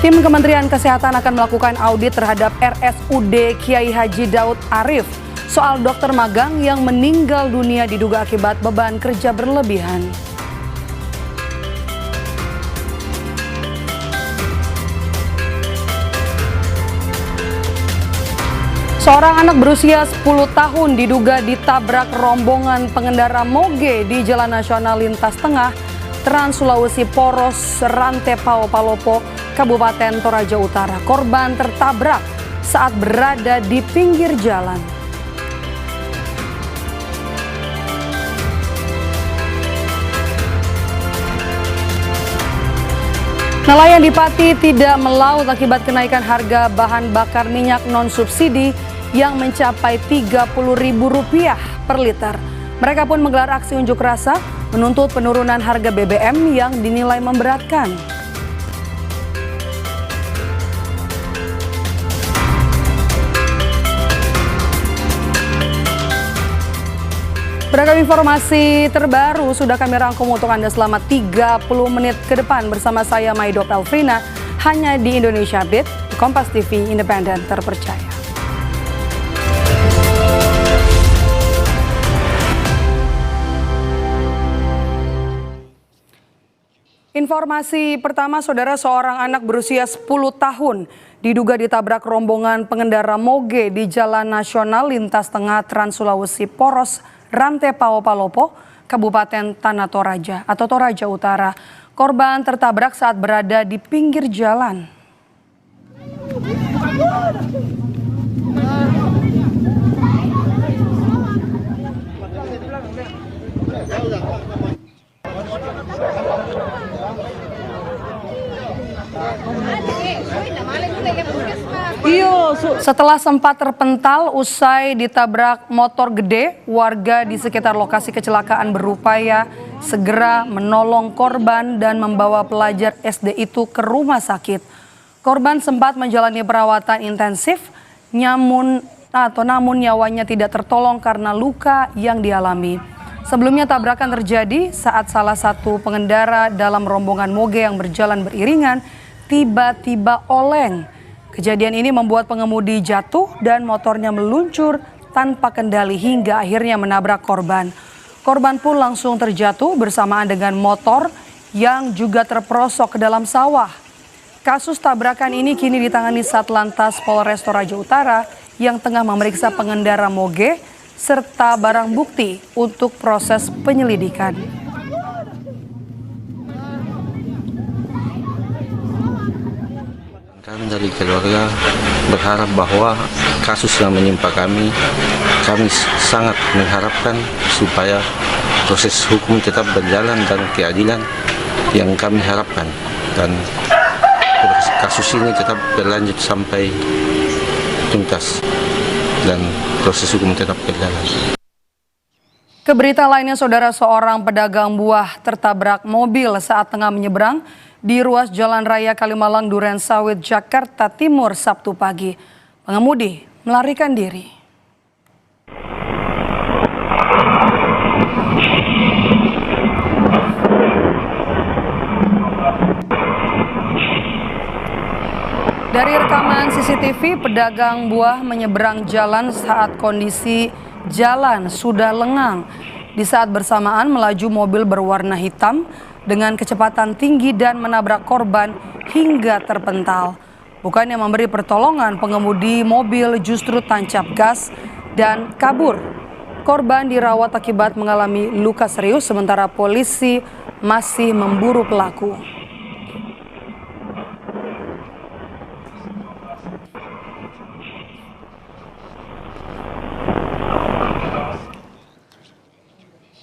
Tim Kementerian Kesehatan akan melakukan audit terhadap RSUD Kiai Haji Daud Arif soal dokter magang yang meninggal dunia diduga akibat beban kerja berlebihan. Seorang anak berusia 10 tahun diduga ditabrak rombongan pengendara moge di Jalan Nasional Lintas Tengah, Trans Sulawesi Poros Rantepao Palopo, Kabupaten Toraja Utara. Korban tertabrak saat berada di pinggir jalan. Nelayan di Pati tidak melaut akibat kenaikan harga bahan bakar minyak non-subsidi yang mencapai Rp30.000 per liter. Mereka pun menggelar aksi unjuk rasa menuntut penurunan harga BBM yang dinilai memberatkan. Beragam informasi terbaru sudah kami rangkum untuk Anda selama 30 menit ke depan bersama saya Maidop Elfrina, hanya di Indonesia Update, Kompas TV independen terpercaya. Informasi pertama, saudara, seorang anak berusia 10 tahun diduga ditabrak rombongan pengendara moge di Jalan Nasional Lintas Tengah Trans Sulawesi Poros Rantepao Palopo, Kabupaten Tanah Toraja atau Toraja Utara. Korban tertabrak saat berada di pinggir jalan. Setelah sempat terpental usai ditabrak motor gede, warga di sekitar lokasi kecelakaan berupaya segera menolong korban dan membawa pelajar SD itu ke rumah sakit. Korban sempat menjalani perawatan intensif, namun nyawanya tidak tertolong karena luka yang dialami. Sebelumnya tabrakan terjadi saat salah satu pengendara dalam rombongan moge yang berjalan beriringan tiba-tiba oleng. Kejadian ini membuat pengemudi jatuh dan motornya meluncur tanpa kendali hingga akhirnya menabrak korban. Korban pun langsung terjatuh bersamaan dengan motor yang juga terperosok ke dalam sawah. Kasus tabrakan ini kini ditangani Satlantas Polres Toraja Utara yang tengah memeriksa pengendara moge serta barang bukti untuk proses penyelidikan. Kami dari keluarga berharap bahwa kasus yang menimpa kami sangat mengharapkan supaya proses hukum tetap berjalan dan keadilan yang kami harapkan. Dan kasus ini tetap berlanjut sampai tuntas dan proses hukum tetap berjalan. Keberita lainnya, saudara, seorang pedagang buah tertabrak mobil saat tengah menyeberang di ruas Jalan Raya Kalimalang Duren Sawit, Jakarta Timur, Sabtu pagi. Pengemudi melarikan diri. Dari rekaman CCTV, pedagang buah menyeberang jalan saat kondisi jalan sudah lengang. Di saat bersamaan melaju mobil berwarna hitam dengan kecepatan tinggi dan menabrak korban hingga terpental. Bukannya memberi pertolongan, pengemudi mobil justru tancap gas dan kabur. Korban dirawat akibat mengalami luka serius, sementara polisi masih memburu pelaku.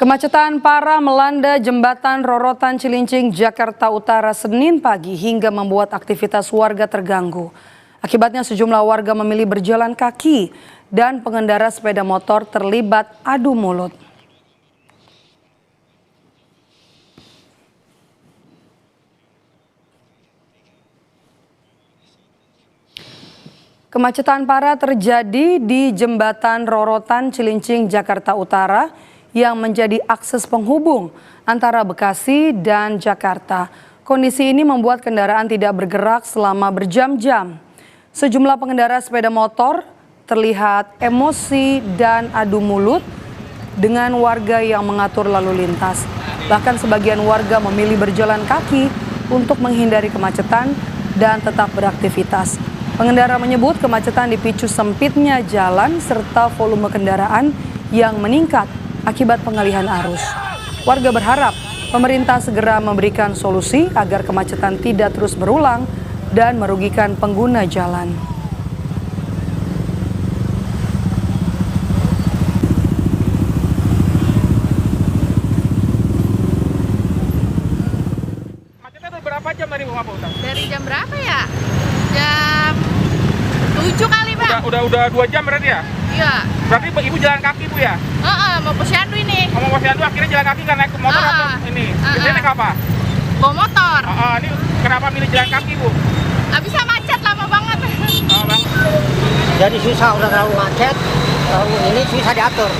Kemacetan parah melanda jembatan Rorotan Cilincing, Jakarta Utara Senin pagi hingga membuat aktivitas warga terganggu. Akibatnya sejumlah warga memilih berjalan kaki dan pengendara sepeda motor terlibat adu mulut. Kemacetan parah terjadi di jembatan Rorotan Cilincing, Jakarta Utara yang menjadi akses penghubung antara Bekasi dan Jakarta. Kondisi ini membuat kendaraan tidak bergerak selama berjam-jam. Sejumlah pengendara sepeda motor terlihat emosi dan adu mulut dengan warga yang mengatur lalu lintas. Bahkan sebagian warga memilih berjalan kaki untuk menghindari kemacetan dan tetap beraktivitas. Pengendara menyebut kemacetan dipicu sempitnya jalan serta volume kendaraan yang meningkat akibat pengalihan arus. Warga berharap pemerintah segera memberikan solusi agar kemacetan tidak terus berulang dan merugikan pengguna jalan. Macetnya tuh berapa jam dari Bapak Utang? Dari jam berapa ya? Jam 7 kali, Pak. Udah 2 jam berarti ya? Iya. Berarti Ibu jalan kaki, Bu ya? Mau posyandu ini. Mau posyandu akhirnya jalan kaki kan naik motor atau ini? Biasanya naik apa? Bawa motor. Ini kenapa milih jalan kaki, Bu? Bisa macet lama banget. Bang. Jadi susah, udah terlalu macet, ini susah diatur.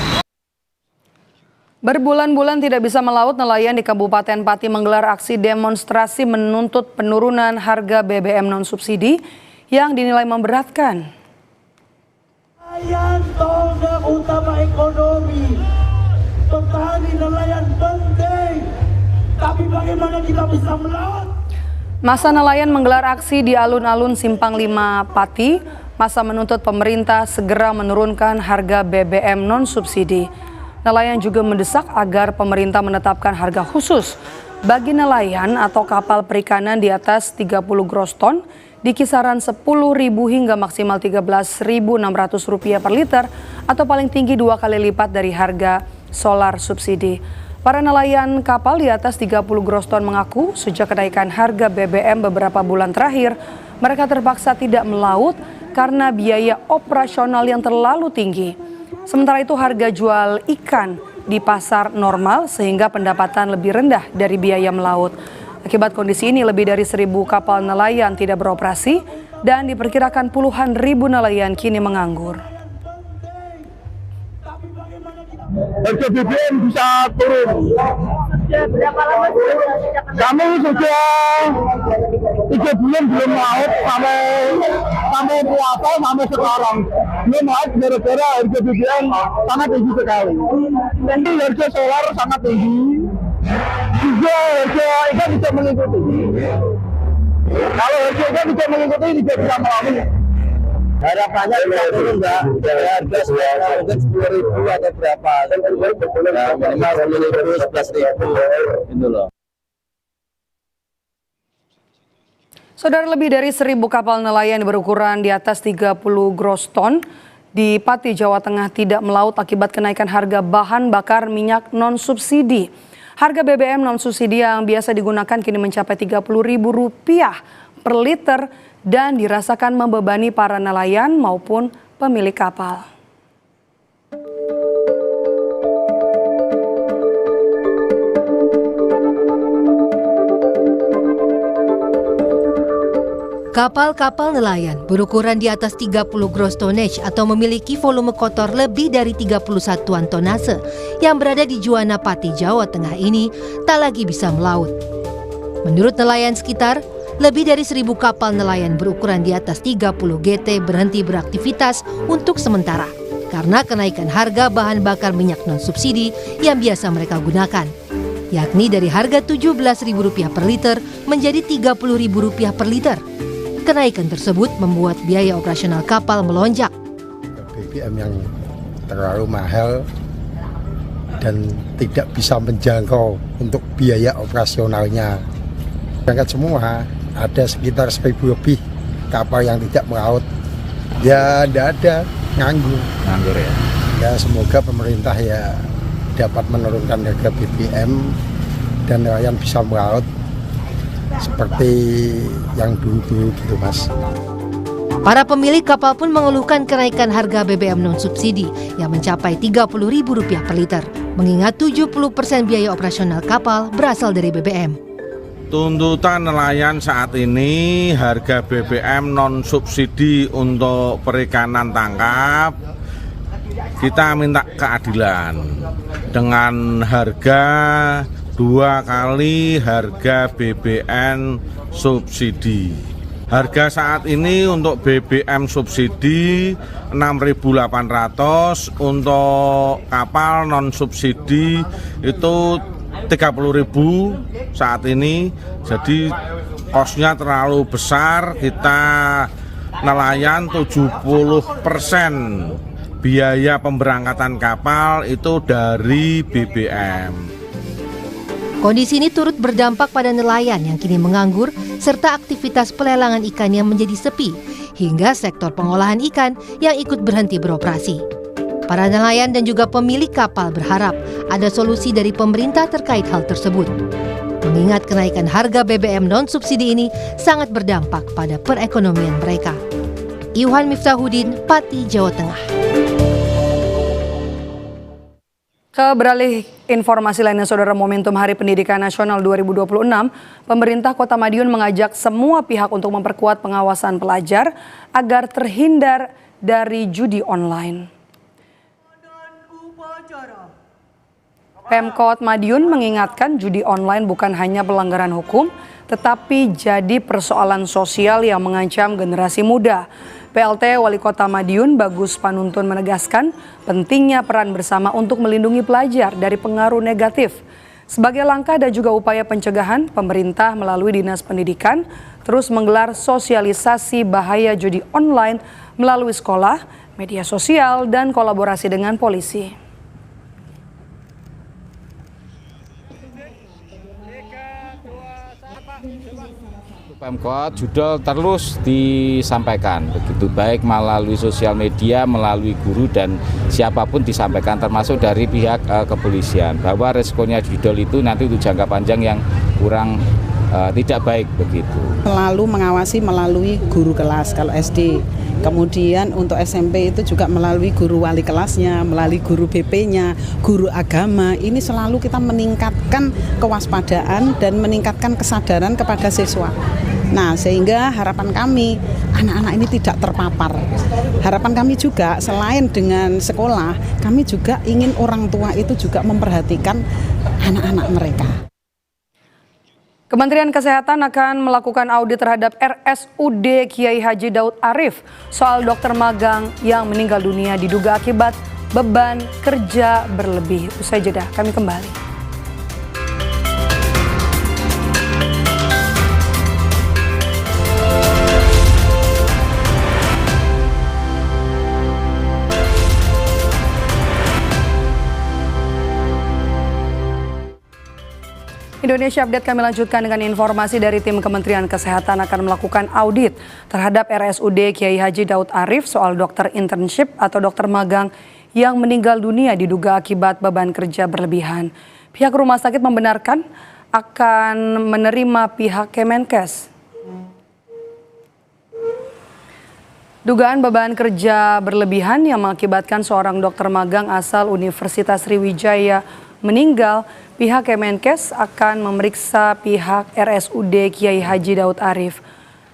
Berbulan-bulan tidak bisa melaut, nelayan di Kabupaten Pati menggelar aksi demonstrasi menuntut penurunan harga BBM non-subsidi yang dinilai memberatkan. Nelayan tonggak utama ekonomi, petani nelayan penting, tapi bagaimana kita bisa melawan? Masa nelayan menggelar aksi di alun-alun Simpang 5 Pati. Masa menuntut pemerintah segera menurunkan harga BBM non-subsidi. Nelayan juga mendesak agar pemerintah menetapkan harga khusus bagi nelayan atau kapal perikanan di atas 30 gross ton di kisaran Rp10.000 hingga maksimal Rp13.600 per liter atau paling tinggi 2 kali lipat dari harga solar subsidi. Para nelayan kapal di atas 30 gross ton mengaku sejak kenaikan harga BBM beberapa bulan terakhir, mereka terpaksa tidak melaut karena biaya operasional yang terlalu tinggi. Sementara itu harga jual ikan di pasar normal sehingga pendapatan lebih rendah dari biaya melaut. Akibat kondisi ini lebih dari 1.000 kapal nelayan tidak beroperasi dan diperkirakan puluhan ribu nelayan kini menganggur. Harga BBM bisa turun. Kami sudah 3 bulan belum laut sampai puasa sampai sekarang. Belum laut gara-gara harga BBM sangat tinggi sekali. Nanti harga solar sangat tinggi. Juga harga ikan bisa mengikuti. Kalau harga ikan bisa mengikuti tidak bisa melawan. Harapannya bisa turun, Mbak. Harga sekarang mungkin 10.000 atau berapa. Minimal 10.000, 11.000. Itu loh. Saudara, lebih dari 1.000 kapal nelayan berukuran di atas 30 gross ton di Pati, Jawa Tengah tidak melaut akibat kenaikan harga bahan bakar minyak non-subsidi. Harga BBM non-subsidi yang biasa digunakan kini mencapai Rp30.000 per liter dan dirasakan membebani para nelayan maupun pemilik kapal. Kapal-kapal nelayan berukuran di atas 30 gross tonnage atau memiliki volume kotor lebih dari 31-an tonase yang berada di Juwana Pati, Jawa Tengah ini tak lagi bisa melaut. Menurut nelayan sekitar, lebih dari 1.000 kapal nelayan berukuran di atas 30 GT berhenti beraktivitas untuk sementara karena kenaikan harga bahan bakar minyak non-subsidi yang biasa mereka gunakan, yakni dari harga Rp17.000 per liter menjadi Rp30.000 per liter. Kenaikan tersebut membuat biaya operasional kapal melonjak. BBM yang terlalu mahal dan tidak bisa menjangkau untuk biaya operasionalnya. Berangkat semua, ada sekitar 1.000 lebih kapal yang tidak melaut. Ya tidak ada, nganggur ya. Ya semoga pemerintah ya dapat menurunkan harga BBM dan nelayan bisa melaut seperti yang dulu-dulu gitu, Mas. Para pemilik kapal pun mengeluhkan kenaikan harga BBM non-subsidi yang mencapai Rp30.000 per liter, mengingat 70% biaya operasional kapal berasal dari BBM. Tuntutan nelayan saat ini harga BBM non-subsidi untuk perikanan tangkap, kita minta keadilan dengan harga 2 kali harga BBM subsidi. Harga saat ini untuk BBM subsidi 6.800, untuk kapal non subsidi itu 30.000 saat ini. Jadi kosnya terlalu besar, kita nelayan 70% biaya pemberangkatan kapal itu dari BBM. Kondisi ini turut berdampak pada nelayan yang kini menganggur serta aktivitas pelelangan ikan yang menjadi sepi hingga sektor pengolahan ikan yang ikut berhenti beroperasi. Para nelayan dan juga pemilik kapal berharap ada solusi dari pemerintah terkait hal tersebut. Mengingat kenaikan harga BBM non-subsidi ini sangat berdampak pada perekonomian mereka. Iwan Miftahudin, Pati, Jawa Tengah. Beralih informasi lainnya, Saudara, momentum Hari Pendidikan Nasional 2026, pemerintah Kota Madiun mengajak semua pihak untuk memperkuat pengawasan pelajar agar terhindar dari judi online. Pemkot Madiun mengingatkan judi online bukan hanya pelanggaran hukum, tetapi jadi persoalan sosial yang mengancam generasi muda. PLT Wali Kota Madiun Bagus Panuntun menegaskan pentingnya peran bersama untuk melindungi pelajar dari pengaruh negatif. Sebagai langkah dan juga upaya pencegahan, pemerintah melalui Dinas Pendidikan terus menggelar sosialisasi bahaya judi online melalui sekolah, media sosial, dan kolaborasi dengan polisi. Pemkot Judol terus disampaikan begitu, baik melalui sosial media, melalui guru dan siapapun disampaikan, termasuk dari pihak kepolisian, bahwa resikonya judol itu nanti untuk jangka panjang yang kurang tidak baik begitu. Selalu mengawasi melalui guru kelas kalau SD. Kemudian untuk SMP itu juga melalui guru wali kelasnya, melalui guru BP-nya, guru agama. Ini selalu kita meningkatkan kewaspadaan dan meningkatkan kesadaran kepada siswa. Nah, sehingga harapan kami anak-anak ini tidak terpapar. Harapan kami juga selain dengan sekolah, kami juga ingin orang tua itu juga memperhatikan anak-anak mereka. Kementerian Kesehatan akan melakukan audit terhadap RSUD Kiai Haji Daud Arif soal dokter magang yang meninggal dunia diduga akibat beban kerja berlebih. Usai jeda, kami kembali. Indonesia Update kami lanjutkan dengan informasi dari tim Kementerian Kesehatan akan melakukan audit terhadap RSUD Kiai Haji Daud Arif soal dokter internship atau dokter magang yang meninggal dunia diduga akibat beban kerja berlebihan. Pihak rumah sakit membenarkan akan menerima pihak Kemenkes. Dugaan beban kerja berlebihan yang mengakibatkan seorang dokter magang asal Universitas Sriwijaya meninggal, pihak Kemenkes akan memeriksa pihak RSUD Kiai Haji Daud Arif.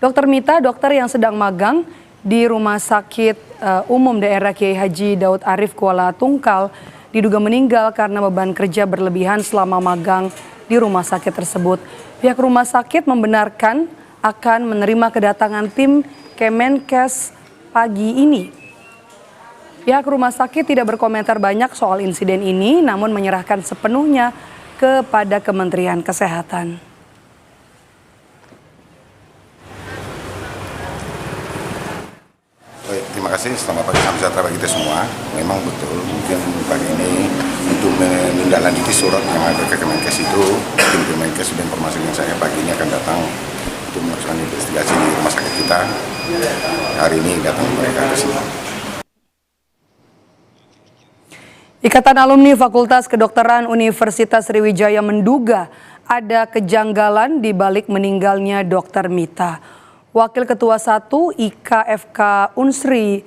Dr. Mita, dokter yang sedang magang di Rumah Sakit Umum Daerah Kiai Haji Daud Arif Kuala Tungkal, diduga meninggal karena beban kerja berlebihan selama magang di rumah sakit tersebut. Pihak rumah sakit membenarkan akan menerima kedatangan tim Kemenkes pagi ini. Pihak rumah sakit tidak berkomentar banyak soal insiden ini, namun menyerahkan sepenuhnya kepada Kementerian Kesehatan. Baik, terima kasih. Selamat pagi, salam sejahtera bagi kita semua. Memang betul, mungkin pagi ini untuk menindaklanjuti surat yang ada ke Kemenkes itu, tim Kemenkes sudah informasikan saya pagi ini akan datang untuk melakukan investigasi di rumah sakit kita. Hari ini datang mereka ke sini. Ikatan Alumni Fakultas Kedokteran Universitas Sriwijaya menduga ada kejanggalan di balik meninggalnya Dr. Mita. Wakil Ketua 1 IKFK Unsri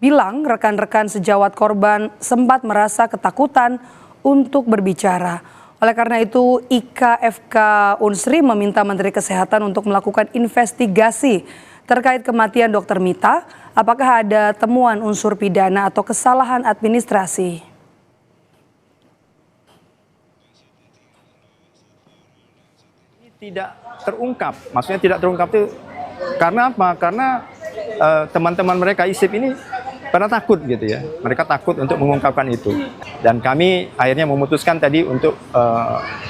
bilang rekan-rekan sejawat korban sempat merasa ketakutan untuk berbicara. Oleh karena itu IKFK Unsri meminta Menteri Kesehatan untuk melakukan investigasi terkait kematian Dr. Mita. Apakah ada temuan unsur pidana atau kesalahan administrasi? tidak terungkap. Maksudnya tidak terungkap itu karena apa? Karena teman-teman mereka ISIP ini pada takut gitu ya. Mereka takut untuk mengungkapkan itu. Dan kami akhirnya memutuskan tadi untuk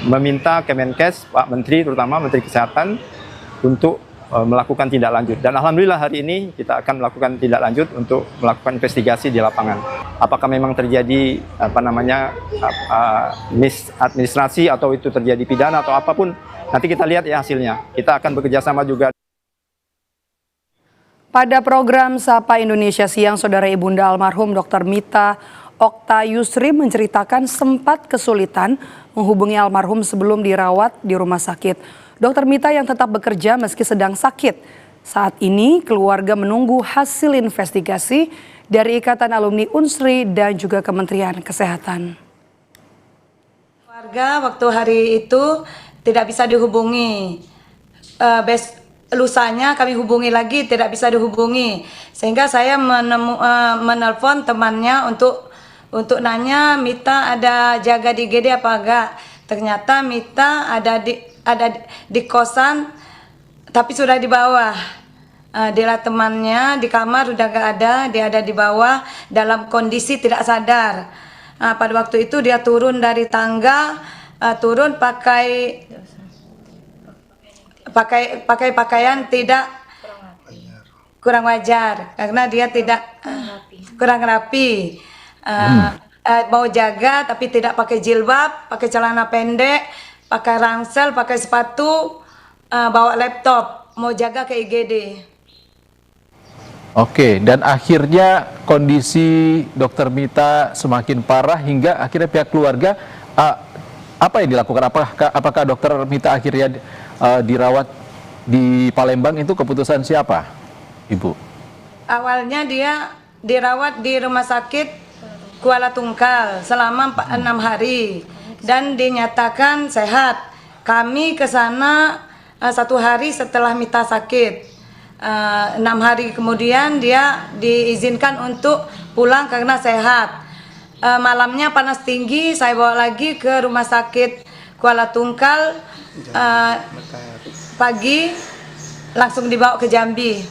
meminta Kemenkes, Pak Menteri, terutama Menteri Kesehatan, untuk melakukan tindak lanjut. Dan alhamdulillah hari ini kita akan melakukan tindak lanjut untuk melakukan investigasi di lapangan. Apakah memang terjadi misadministrasi atau itu terjadi pidana atau apapun, nanti kita lihat ya hasilnya. Kita akan bekerjasama juga. Pada program Sapa Indonesia Siang, Saudara Ibunda almarhum Dr. Mita Okta Yusri menceritakan sempat kesulitan menghubungi almarhum sebelum dirawat di rumah sakit. Dr. Mita yang tetap bekerja meski sedang sakit. Saat ini keluarga menunggu hasil investigasi dari Ikatan Alumni Unsri dan juga Kementerian Kesehatan. Keluarga waktu hari itu tidak bisa dihubungi. Lusanya kami hubungi lagi, tidak bisa dihubungi. Sehingga saya menelpon temannya untuk nanya Mita ada jaga di IGD apa enggak. Ternyata Mita ada di kosan tapi sudah di bawah. Dia temannya di kamar udah gak ada, dia ada di bawah dalam kondisi tidak sadar. Pada waktu itu dia turun dari tangga, turun pakai pakaian tidak kurang wajar karena dia tidak kurang rapi. Mau jaga tapi tidak pakai jilbab, pakai celana pendek, pakai ransel, pakai sepatu, bawa laptop, mau jaga ke IGD. Oke, dan akhirnya kondisi Dr. Mita semakin parah hingga akhirnya pihak keluarga apa yang dilakukan? Apakah Dr. Mita akhirnya dirawat di Palembang, itu keputusan siapa, Ibu? Awalnya dia dirawat di rumah sakit Kuala Tungkal selama 6 hari dan dinyatakan sehat. Kami ke sana 1 hari setelah Mita sakit. 6 hari kemudian dia diizinkan untuk pulang karena sehat. Malamnya panas tinggi, saya bawa lagi ke rumah sakit Kuala Tungkal. Pagi langsung dibawa ke Jambi.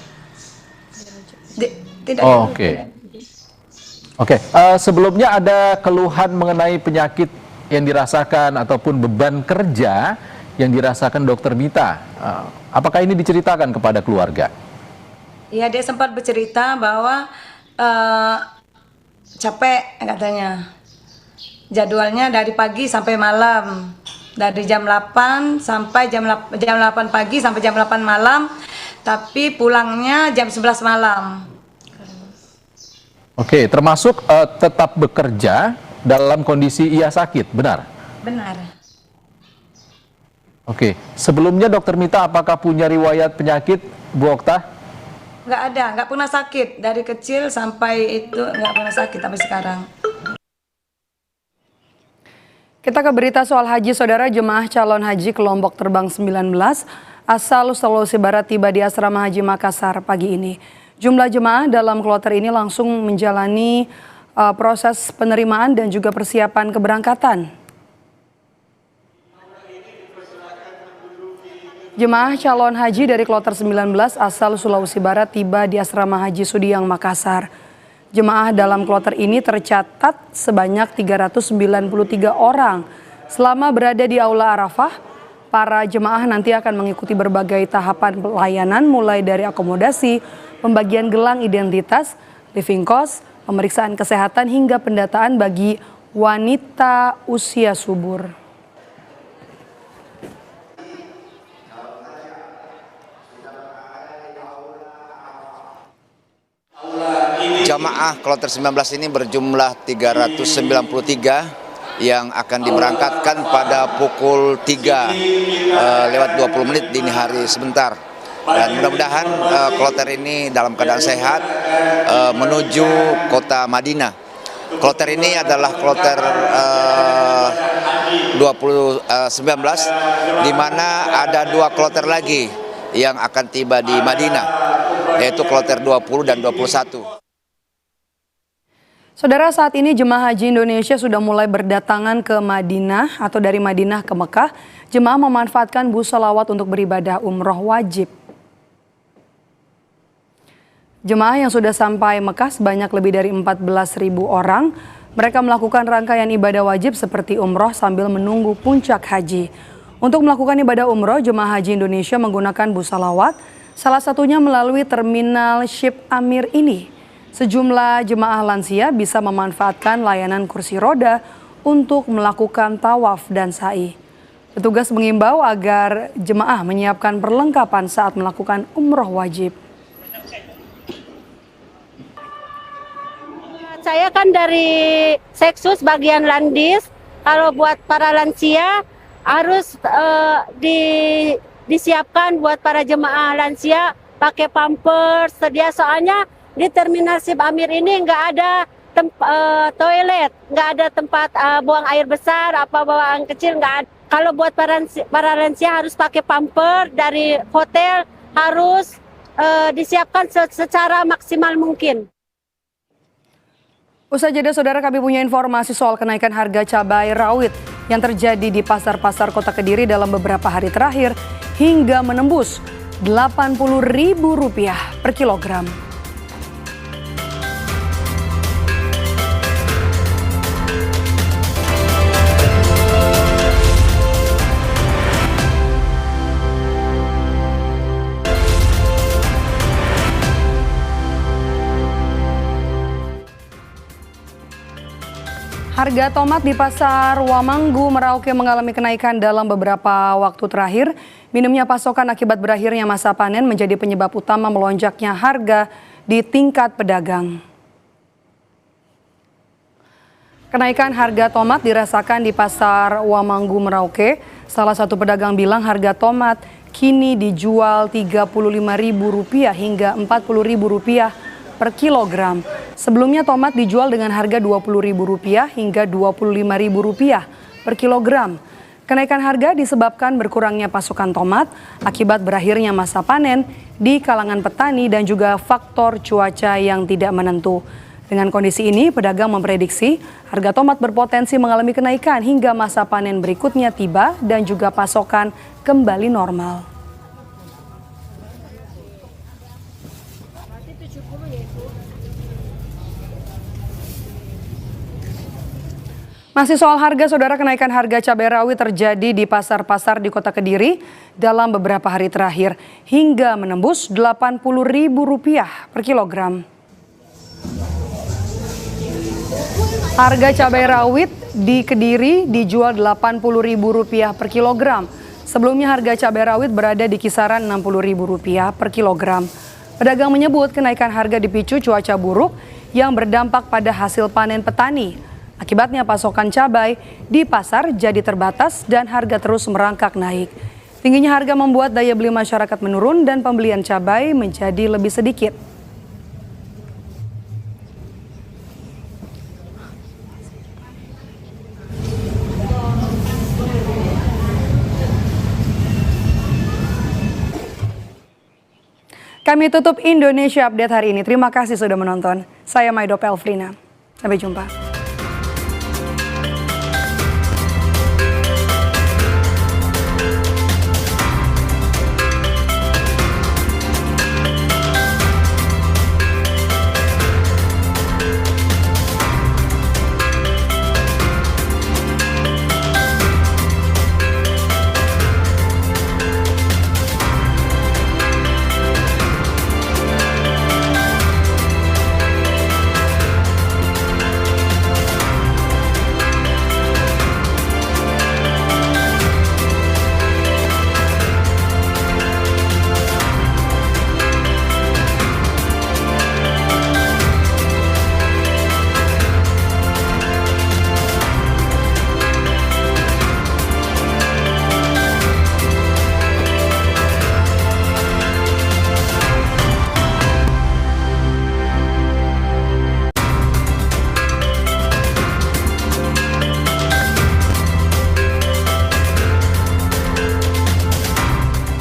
Oke. Sebelumnya ada keluhan mengenai penyakit yang dirasakan ataupun beban kerja yang dirasakan Dr. Mita. Apakah ini diceritakan kepada keluarga? Iya, dia sempat bercerita bahwa capek katanya. Jadwalnya dari pagi sampai malam. Dari jam 8 sampai jam 8 pagi sampai jam 8 malam. Tapi pulangnya jam 11 malam. Oke, termasuk tetap bekerja dalam kondisi ia sakit, benar? Benar. Oke, sebelumnya Dr. Mita apakah punya riwayat penyakit, Bu Okta? Nggak ada, nggak pernah sakit. Dari kecil sampai itu nggak pernah sakit sampai sekarang. Kita ke berita soal haji, Saudara. Jemaah calon haji kelompok terbang 19 asal Sulawesi Barat tiba di Asrama Haji Makassar pagi ini. Jumlah jemaah dalam kloter ini langsung menjalani proses penerimaan dan juga persiapan keberangkatan. Jemaah calon haji dari kloter 19 asal Sulawesi Barat tiba di Asrama Haji Sudiang Makassar. Jemaah dalam kloter ini tercatat sebanyak 393 orang. Selama berada di Aula Arafah, para jemaah nanti akan mengikuti berbagai tahapan pelayanan mulai dari akomodasi, pembagian gelang identitas, living cost, pemeriksaan kesehatan hingga pendataan bagi wanita usia subur. Jamaah kloter 19 ini berjumlah 393 yang akan diberangkatkan pada pukul 3 lewat 20 menit dini hari sebentar. Dan mudah-mudahan kloter ini dalam keadaan sehat menuju kota Madinah. Kloter ini adalah kloter 2019 di mana ada 2 kloter lagi yang akan tiba di Madinah, yaitu kloter 20 dan 21. Saudara, saat ini jemaah haji Indonesia sudah mulai berdatangan ke Madinah atau dari Madinah ke Mekah. Jemaah memanfaatkan bus selawat untuk beribadah umroh wajib. Jemaah yang sudah sampai Mekah sebanyak lebih dari 14.000 orang. Mereka melakukan rangkaian ibadah wajib seperti umroh sambil menunggu puncak haji. Untuk melakukan ibadah umroh, jemaah haji Indonesia menggunakan bus selawat, salah satunya melalui terminal Ship Amir ini. Sejumlah jemaah lansia bisa memanfaatkan layanan kursi roda untuk melakukan tawaf dan sa'i. Petugas mengimbau agar jemaah menyiapkan perlengkapan saat melakukan umroh wajib. Saya kan dari Seksus bagian Landis. Kalau buat para lansia harus disiapkan buat para jemaah lansia pakai pampers sedia, soalnya di terminal Ship Amir ini nggak ada toilet, nggak ada tempat buang air besar, apa buang kecil nggak ada. Kalau buat para lansia harus pakai pampers, dari hotel harus disiapkan secara maksimal mungkin. Usai jeda, saudara, kami punya informasi soal kenaikan harga cabai rawit yang terjadi di pasar-pasar Kota Kediri dalam beberapa hari terakhir hingga menembus Rp80.000 per kilogram. Harga tomat di Pasar Wamanggu, Merauke mengalami kenaikan dalam beberapa waktu terakhir. Minimnya pasokan akibat berakhirnya masa panen menjadi penyebab utama melonjaknya harga di tingkat pedagang. Kenaikan harga tomat dirasakan di Pasar Wamanggu, Merauke. Salah satu pedagang bilang harga tomat kini dijual Rp35.000 hingga Rp40.000 per kilogram. Sebelumnya tomat dijual dengan harga Rp20.000 hingga Rp25.000 per kilogram. Kenaikan harga disebabkan berkurangnya pasokan tomat akibat berakhirnya masa panen di kalangan petani dan juga faktor cuaca yang tidak menentu. Dengan kondisi ini, pedagang memprediksi harga tomat berpotensi mengalami kenaikan hingga masa panen berikutnya tiba dan juga pasokan kembali normal. Masih soal harga, saudara, kenaikan harga cabai rawit terjadi di pasar-pasar di Kota Kediri dalam beberapa hari terakhir hingga menembus Rp80.000 per kilogram. Harga cabai rawit di Kediri dijual Rp80.000 per kilogram. Sebelumnya harga cabai rawit berada di kisaran Rp60.000 per kilogram. Pedagang menyebut kenaikan harga dipicu cuaca buruk yang berdampak pada hasil panen petani. Akibatnya pasokan cabai di pasar jadi terbatas dan harga terus merangkak naik. Tingginya harga membuat daya beli masyarakat menurun dan pembelian cabai menjadi lebih sedikit. Kami tutup Indonesia Update hari ini. Terima kasih sudah menonton. Saya Maido Pelfrina. Sampai jumpa.